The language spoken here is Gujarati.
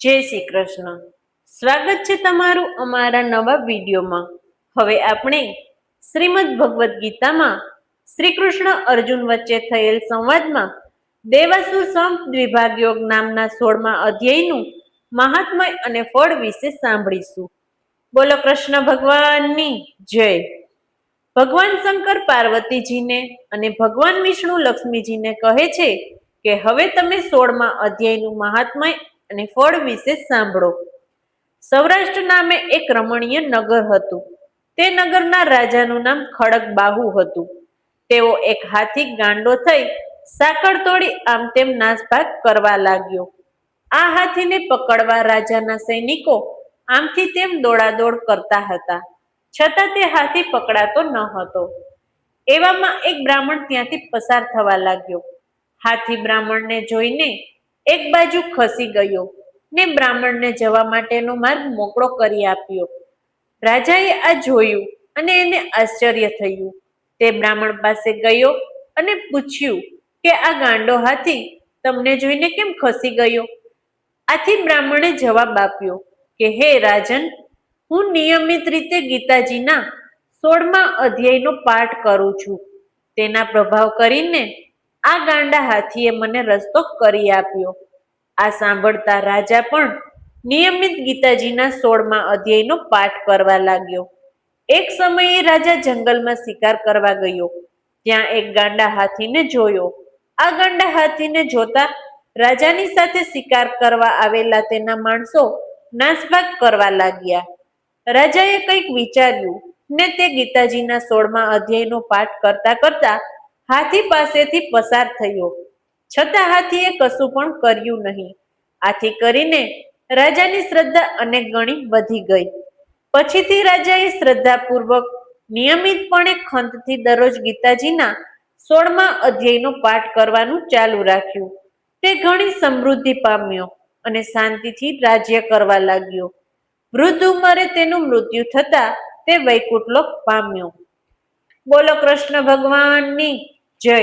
જય શ્રી કૃષ્ણ. સ્વાગત છે તમારું અમારા નવા વિડીયોમાં. હવે આપણે શ્રીમદ ભગવદ્ ગીતામાં શ્રી કૃષ્ણ અર્જુન વચ્ચે થયેલ સંવાદમાં દેવાસુર સંપ દ્વિભાગ યોગ નામના 16મા અધ્યાયનું મહાત્મય અને ફળ વિશે સાંભળીશું. બોલો કૃષ્ણ ભગવાનની જય. ભગવાન શંકર પાર્વતીજીને અને ભગવાન વિષ્ણુ લક્ષ્મીજીને કહે છે કે હવે તમે 16મા અધ્યાયનું મહાત્મય અને ફળ વિશે સાંભળો. સૌરાષ્ટ્ર નામે એક રમણીય નગર હતું. તે નગરના રાજાનું નામ ખડગબાહુ હતું. તેઓ એક હાથી ગાંડો થઈ સાંકળ તોડી આમ તેમ નાસભાગ કરવા લાગ્યો. આ હાથીને પકડવા રાજાના સૈનિકો આમથી તેમ દોડાદોડ કરતા હતા, છતાં તે હાથી પકડાતો ન હતો. એવામાં એક બ્રાહ્મણ ત્યાંથી પસાર થવા લાગ્યો. હાથી બ્રાહ્મણને જોઈને એક બાજુ ખસી ગયો ને બ્રાહ્મણને જવા માટેનો માર્ગ મોકળો કરી આપ્યો. રાજાએ આ જોયું અને એને આશ્ચર્ય થયું. તે બ્રાહ્મણ પાસે ગયો અને પૂછ્યું કે આ ગાંડો હાથી તમને જોઈને કેમ ખસી ગયો? આથી બ્રાહ્મણે જવાબ આપ્યો કે હે રાજન, હું નિયમિત રીતે ગીતાજીના 16મા અધ્યાયનો પાઠ કરું છું. તેના પ્રભાવ કરીને આ ગાંડા હાથીએ મને રસ્તો કરી આપ્યો. આ સાંભળતા રાજા પણ નિયમિત ગીતાજીના 16મા અધ્યાયનો પાઠ કરવા લાગ્યો. એક સમયે રાજા જંગલમાં શિકાર કરવા ગયો. ત્યાં એક ગાંડા હાથીને જોયો. આ ગાંડા હાથીને જોતા રાજાની સાથે શિકાર કરવા આવેલા તેના માણસો નાસભાગ કરવા લાગ્યા. રાજાએ કંઈક વિચાર્યું ને તે ગીતાજીના 16મા અધ્યાયનો પાઠ કરતા કરતા હાથી પાસેથી પસાર થયો, છતાં હાથીએ કશું પણ કર્યું નહીં. આથી કરીને રાજાની શ્રદ્ધા અનેક ગણી વધી ગઈ. પછીથી રાજાએ શ્રદ્ધાપૂર્વક નિયમિતપણે ખંતથી દરરોજ ગીતાજીના 16મા અધ્યાયનો પાઠ કરવાનું ચાલુ રાખ્યું. તે ઘણી સમૃદ્ધિ પામ્યો અને શાંતિથી રાજ્ય કરવા લાગ્યો. વૃદ્ધ ઉંમરે તેનું મૃત્યુ થતા તે વૈકુંઠ લોક પામ્યો. બોલો કૃષ્ણ ભગવાનની જય.